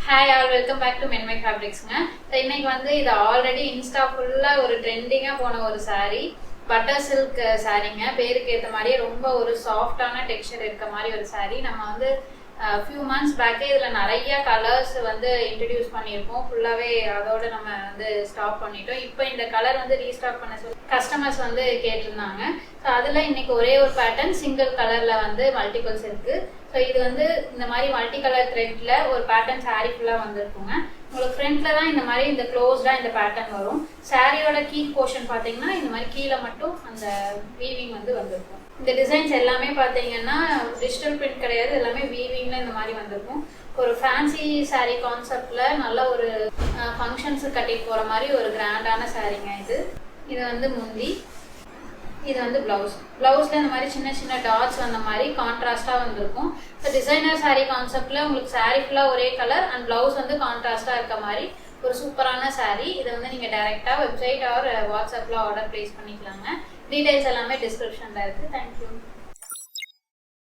Hi all, welcome back to Men My Fabrics. இன்னைக்கு வந்து இது ஆல்ரெடி இன்ஸ்டா ஃபுல்லா ஒரு ட்ரெண்டிங்கா போன ஒரு saree, பட்டர் சில்க் சாரீங்க. பேருக்கு ஏற்ற மாதிரியே ரொம்ப ஒரு சாஃப்டான டெக்ஸ்சர் இருக்க மாதிரி ஒரு saree. நம்ம வந்து few months back இதுல நிறைய கலர்ஸ் வந்து இன்ட்ரோடியூஸ் பண்ணியிருப்போம். ஃபுல்லாவே அதோட நம்ம வந்து ஸ்டாப் பண்ணிட்டோம். இப்போ இந்த கலர் வந்து ரீஸ்டாக் பண்ண சொல்லி கஸ்டமர்ஸ் வந்து கேட்டிருந்தாங்க. ஸோ அதுல இன்னைக்கு ஒரே ஒரு பேட்டர்ன் சிங்கிள் கலர்ல வந்து மல்டிபிள்ஸ் இருக்கு. ஸோ இது வந்து இந்த மாதிரி மல்டி கலர் த்ரெட்ல ஒரு பேட்டர்ன் சாரீ ஃபுல்லா வந்துருக்குங்க. உங்களுக்கு ஃப்ரண்ட்ல தான் இந்த மாதிரி இந்த க்ளோஸ்டா இந்த பேட்டர்ன் வரும். சாரியோட கீழ் போர்ஷன் பாத்தீங்கன்னா இந்த மாதிரி கீழே மட்டும் அந்த வீவிங் வந்து வந்திருக்கும். இந்த டிசைன்ஸ் எல்லாமே பாத்தீங்கன்னா டிஜிட்டல் பிரிண்ட் கிடையாது, எல்லாமே வீவிங்ல இந்த மாதிரி வந்திருக்கும். ஒரு ஃபேன்சி சாரீ கான்செப்ட்ல நல்ல ஒரு ஃபங்க்ஷன்ஸ் கட்டிட்டு போற மாதிரி ஒரு கிராண்டான சாரீங்க இது. இது வந்து முந்தி, இது வந்து பிளவுஸ்ல இந்த மாதிரி சின்ன சின்ன டாட்ஸ் வந்த மாதிரி கான்ட்ராஸ்டா வந்திருக்கும். ஸோ டிசைனர் சாரீ கான்செப்ட்ல உங்களுக்கு சாரீ ஃபுல்லா ஒரே கலர் அண்ட் பிளவுஸ் வந்து கான்ட்ராஸ்டா இருக்க மாதிரி ஒரு சூப்பரான சாரீ. இதை வந்து நீங்க டைரக்டா வெப்சைட் ஆர் வாட்ஸ்அப்ல ஆர்டர் பிளேஸ் பண்ணிக்கலாங்க. டீடைல்ஸ் எல்லாமே டிஸ்கிரிப்ஷன்ல இருக்கு. தேங்க்யூ.